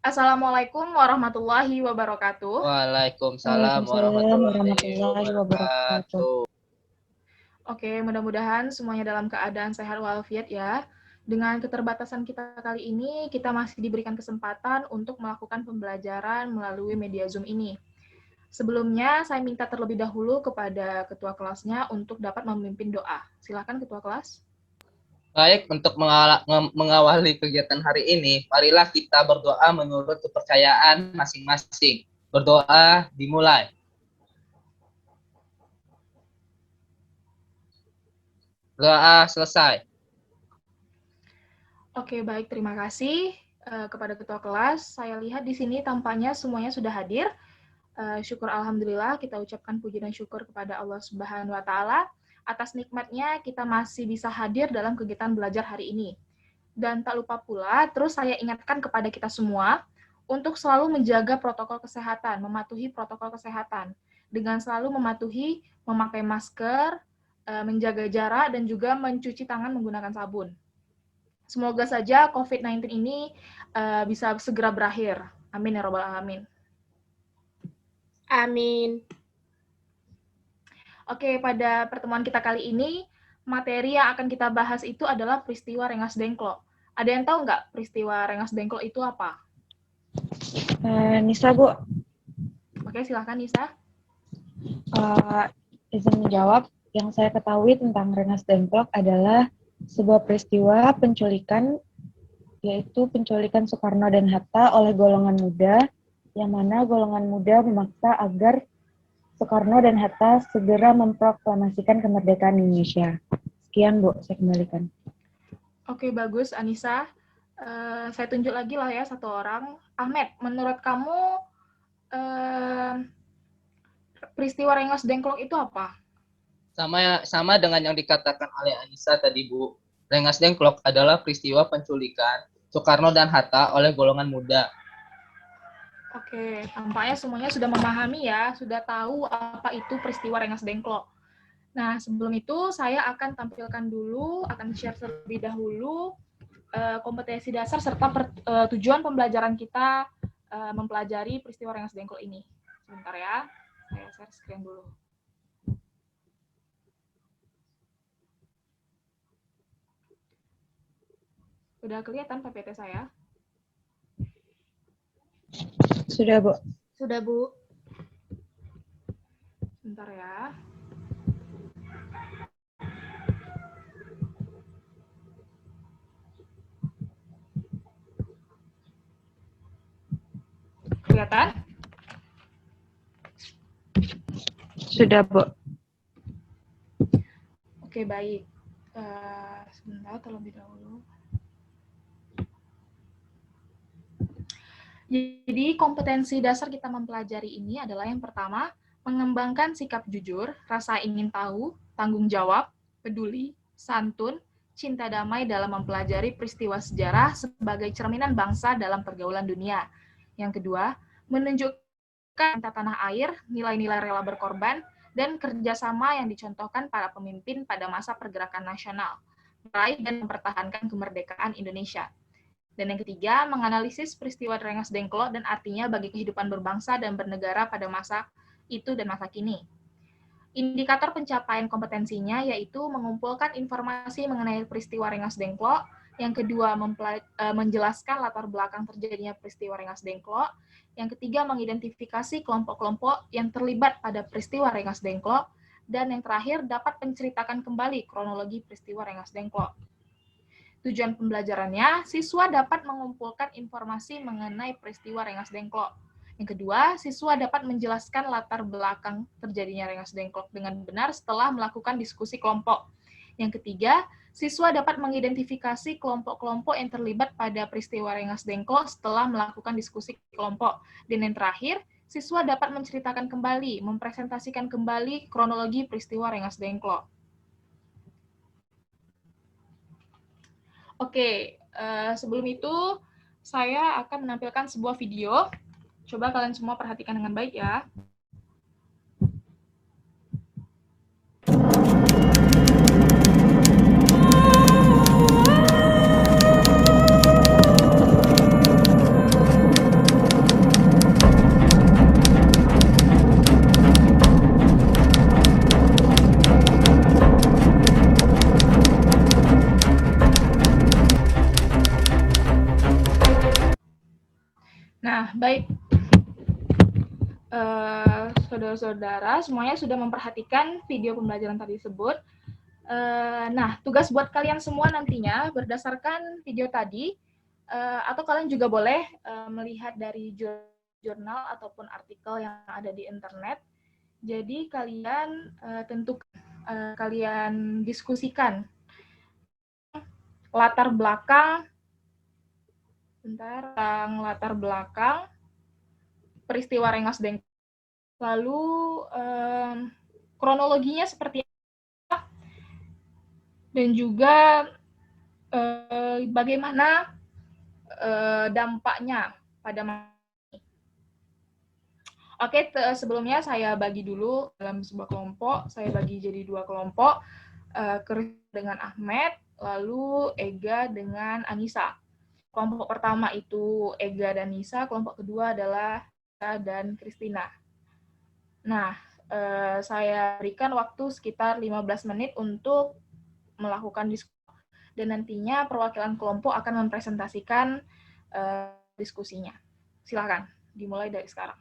Assalamualaikum warahmatullahi wabarakatuh. Waalaikumsalam Waalaikumsalam warahmatullahi wabarakatuh. Oke, mudah-mudahan semuanya dalam keadaan sehat walafiat ya. Dengan keterbatasan kita kali ini, kita masih diberikan kesempatan untuk melakukan pembelajaran melalui media Zoom ini. Sebelumnya, saya minta terlebih dahulu kepada ketua kelasnya untuk dapat memimpin doa. Silakan ketua kelas. Baik, untuk mengawali kegiatan hari ini, marilah kita berdoa menurut kepercayaan masing-masing. Berdoa dimulai. Doa selesai. Oke, baik. Terima kasih kepada ketua kelas. Saya lihat di sini tampaknya semuanya sudah hadir. Syukur alhamdulillah, kita ucapkan puji dan syukur kepada Allah Subhanahu wa taala atas nikmatnya kita masih bisa hadir dalam kegiatan belajar hari ini. Dan tak lupa pula, terus saya ingatkan kepada kita semua untuk selalu menjaga protokol kesehatan, mematuhi protokol kesehatan dengan selalu mematuhi memakai masker, menjaga jarak dan juga mencuci tangan menggunakan sabun. Semoga saja COVID-19 ini bisa segera berakhir. Amin ya rabbal alamin. Amin. Oke, pada pertemuan kita kali ini, materi yang akan kita bahas itu adalah peristiwa Rengas Dengklok. Ada yang tahu nggak peristiwa Rengas Dengklok itu apa? Nisa, Bu. Oke, silakan Nisa. Izin menjawab, yang saya ketahui tentang Rengas Dengklok adalah sebuah peristiwa penculikan, yaitu penculikan Soekarno dan Hatta oleh golongan muda, yang mana golongan muda memaksa agar Soekarno dan Hatta segera memproklamasikan kemerdekaan Indonesia. Sekian, Bu, saya kembalikan. Oke, bagus, Anissa. Saya tunjuk lagi lah ya satu orang. Ahmed, menurut kamu peristiwa Rengas Dengklok itu apa? Sama dengan yang dikatakan oleh Anissa tadi, Bu. Rengas Dengklok adalah peristiwa penculikan Soekarno dan Hatta oleh golongan muda. Oke, tampaknya semuanya sudah memahami ya, sudah tahu apa itu peristiwa Rengas Dengklok. Nah, sebelum itu saya akan tampilkan dulu, akan share terlebih dahulu kompetensi dasar serta tujuan pembelajaran kita mempelajari peristiwa Rengas Dengklok ini. Sebentar ya, saya share screen dulu. Sudah kelihatan PPT saya? Sudah, Bu. Sudah, Bu. Bentar ya. Kelihatan? Sudah, Bu. Oke, baik. Sebentar, terlebih dahulu. Jadi, kompetensi dasar kita mempelajari ini adalah yang pertama, mengembangkan sikap jujur, rasa ingin tahu, tanggung jawab, peduli, santun, cinta damai dalam mempelajari peristiwa sejarah sebagai cerminan bangsa dalam pergaulan dunia. Yang kedua, menunjukkan tanah air, nilai-nilai rela berkorban, dan kerjasama yang dicontohkan para pemimpin pada masa pergerakan nasional, meraih dan mempertahankan kemerdekaan Indonesia. Dan yang ketiga, menganalisis peristiwa Rengas Dengklok dan artinya bagi kehidupan berbangsa dan bernegara pada masa itu dan masa kini. Indikator pencapaian kompetensinya yaitu mengumpulkan informasi mengenai peristiwa Rengas Dengklok, yang kedua menjelaskan latar belakang terjadinya peristiwa Rengas Dengklok, yang ketiga mengidentifikasi kelompok-kelompok yang terlibat pada peristiwa Rengas Dengklok, dan yang terakhir dapat menceritakan kembali kronologi peristiwa Rengas Dengklok. Tujuan pembelajarannya, siswa dapat mengumpulkan informasi mengenai peristiwa Rengas Dengklok. Yang kedua, siswa dapat menjelaskan latar belakang terjadinya Rengas Dengklok dengan benar setelah melakukan diskusi kelompok. Yang ketiga, siswa dapat mengidentifikasi kelompok-kelompok yang terlibat pada peristiwa Rengas Dengklok setelah melakukan diskusi kelompok. Dan yang terakhir, siswa dapat menceritakan kembali, mempresentasikan kembali kronologi peristiwa Rengas Dengklok. Oke, sebelum itu saya akan menampilkan sebuah video. Coba kalian semua perhatikan dengan baik ya. Nah, baik. Saudara-saudara, semuanya sudah memperhatikan video pembelajaran tadi tersebut. Nah, tugas buat kalian semua nantinya berdasarkan video tadi, atau kalian juga boleh melihat dari jurnal ataupun artikel yang ada di internet. Jadi kalian kalian diskusikan latar belakang peristiwa Rengas Dengklok, lalu kronologinya seperti apa, dan juga bagaimana dampaknya pada Oke, sebelumnya saya bagi dulu dalam sebuah kelompok, saya bagi jadi 2 kelompok, dengan Ahmed, lalu Ega dengan Anissa. Kelompok pertama itu Ega dan Nisa, kelompok kedua adalah Ega dan Kristina. Nah, saya berikan waktu sekitar 15 menit untuk melakukan diskusi, dan nantinya perwakilan kelompok akan mempresentasikan diskusinya. Silakan, dimulai dari sekarang.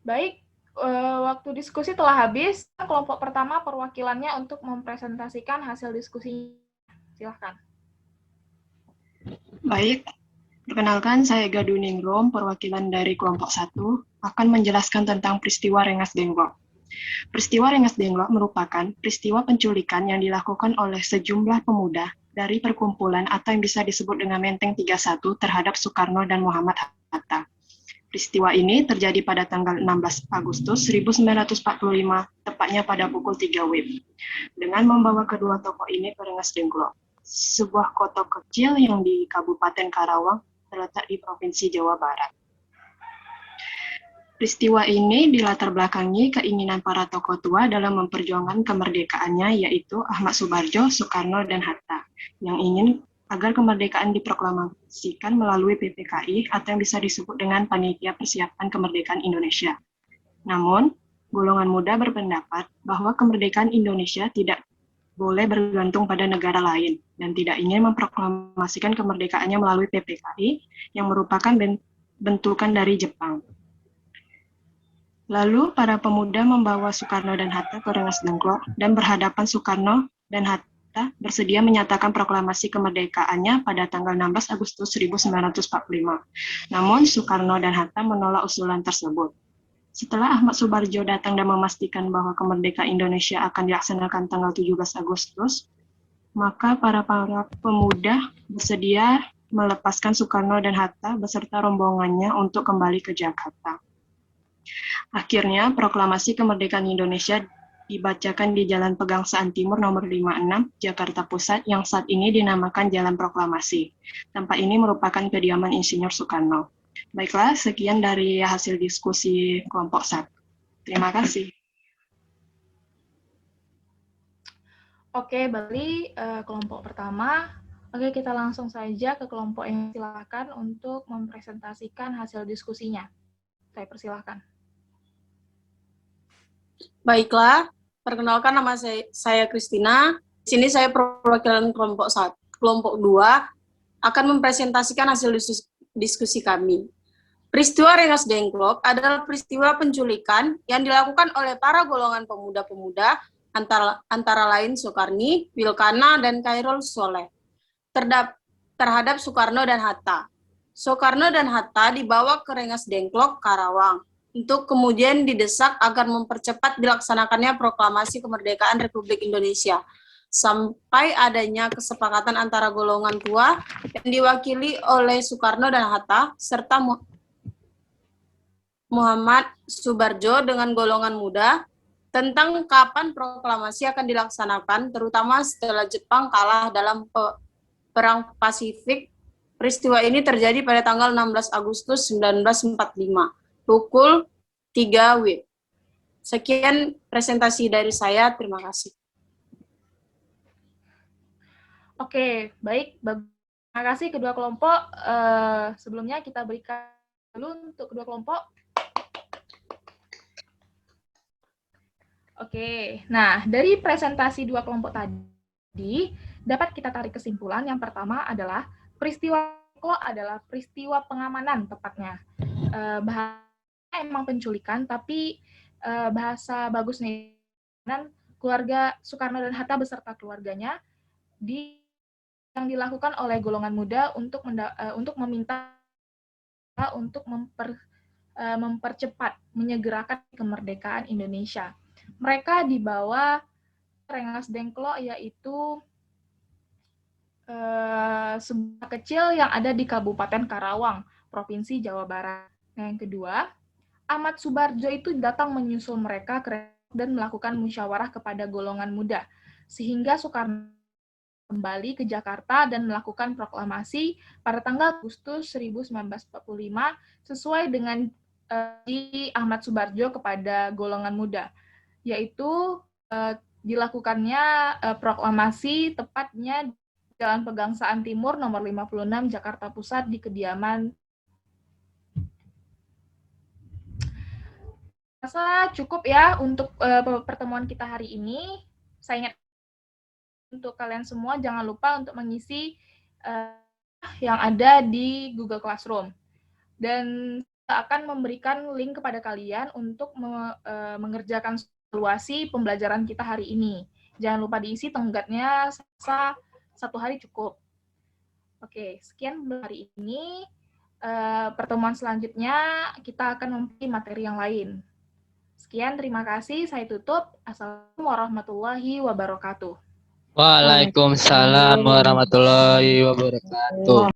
Baik, waktu diskusi telah habis. Kelompok pertama perwakilannya untuk mempresentasikan hasil diskusi. Silahkan. Baik, perkenalkan saya Gaduningrum, perwakilan dari kelompok 1, akan menjelaskan tentang peristiwa Rengas Dengklok. Peristiwa Rengas Dengklok merupakan peristiwa penculikan yang dilakukan oleh sejumlah pemuda dari perkumpulan atau yang bisa disebut dengan Menteng 31 terhadap Soekarno dan Muhammad Hatta. Peristiwa ini terjadi pada tanggal 16 Agustus 1945, tepatnya pada pukul 3 WIB, dengan membawa kedua tokoh ini ke Rengas Dengklok, sebuah kota kecil yang di Kabupaten Karawang terletak di Provinsi Jawa Barat. Peristiwa ini dilatar belakangi keinginan para tokoh tua dalam memperjuangkan kemerdekaannya, yaitu Ahmad Subarjo, Soekarno, dan Hatta, yang ingin agar kemerdekaan diproklamasikan melalui PPKI atau yang bisa disebut dengan Panitia Persiapan Kemerdekaan Indonesia. Namun, golongan muda berpendapat bahwa kemerdekaan Indonesia tidak boleh bergantung pada negara lain dan tidak ingin memproklamasikan kemerdekaannya melalui PPKI yang merupakan bentukan dari Jepang. Lalu, para pemuda membawa Soekarno dan Hatta ke Rengas Dengklok dan berhadapan Soekarno dan Hatta bersedia menyatakan proklamasi kemerdekaannya pada tanggal 16 Agustus 1945. Namun, Soekarno dan Hatta menolak usulan tersebut. Setelah Ahmad Subarjo datang dan memastikan bahwa kemerdekaan Indonesia akan dilaksanakan tanggal 17 Agustus, maka para pemuda bersedia melepaskan Soekarno dan Hatta beserta rombongannya untuk kembali ke Jakarta. Akhirnya, proklamasi kemerdekaan Indonesia dibacakan di Jalan Pegangsaan Timur nomor 56, Jakarta Pusat, yang saat ini dinamakan Jalan Proklamasi. Tempat ini merupakan kediaman Insinyur Soekarno. Baiklah, sekian dari hasil diskusi kelompok 1. Terima kasih. Oke, Bali, kelompok pertama. Oke, kita langsung saja ke kelompok yang silakan untuk mempresentasikan hasil diskusinya. Saya persilahkan. Baiklah, perkenalkan nama saya Kristina. Di sini saya perwakilan kelompok 1, kelompok 2 akan mempresentasikan hasil diskusi kami. Peristiwa Rengas Dengklok adalah peristiwa penculikan yang dilakukan oleh para golongan pemuda-pemuda antara lain Soekarni, Wilkana, dan Khairul Soleh terhadap Soekarno dan Hatta. Soekarno dan Hatta dibawa ke Rengas Dengklok, Karawang, untuk kemudian didesak agar mempercepat dilaksanakannya proklamasi kemerdekaan Republik Indonesia, sampai adanya kesepakatan antara golongan tua yang diwakili oleh Soekarno dan Hatta, serta Muhammad Subarjo dengan golongan muda, tentang kapan proklamasi akan dilaksanakan, terutama setelah Jepang kalah dalam Perang Pasifik. Peristiwa ini terjadi pada tanggal 16 Agustus 1945. Pukul 3 WIB. Sekian presentasi dari saya, terima kasih. Oke, baik. Terima kasih kedua kelompok. Sebelumnya kita berikan dulu untuk kedua kelompok. Oke, nah dari presentasi dua kelompok tadi, dapat kita tarik kesimpulan yang pertama adalah peristiwa adalah peristiwa pengamanan tepatnya. Bahasa emang penculikan, tapi bahasa bagusnya keluarga Soekarno dan Hatta beserta keluarganya yang dilakukan oleh golongan muda untuk meminta untuk mempercepat, menyegerakan kemerdekaan Indonesia. Mereka dibawa Rengas Dengklok, yaitu sebuah kecil yang ada di Kabupaten Karawang, Provinsi Jawa Barat. Nah, yang kedua, Ahmad Subarjo itu datang menyusul mereka dan melakukan musyawarah kepada golongan muda, sehingga Soekarno kembali ke Jakarta dan melakukan proklamasi pada tanggal Agustus 1945 sesuai dengan di Ahmad Subarjo kepada golongan muda, yaitu dilakukannya proklamasi tepatnya Jalan Pegangsaan Timur nomor 56 Jakarta Pusat di kediaman. Rasa cukup ya untuk pertemuan kita hari ini. Saya ingat untuk kalian semua jangan lupa untuk mengisi yang ada di Google Classroom. Dan kita akan memberikan link kepada kalian untuk mengerjakan evaluasi pembelajaran kita hari ini. Jangan lupa diisi tenggatnya selama 1 hari cukup. Oke, sekian hari ini. Pertemuan selanjutnya kita akan memiliki materi yang lain. Sekian, terima kasih. Saya tutup. Assalamualaikum warahmatullahi wabarakatuh. Waalaikumsalam warahmatullahi wabarakatuh.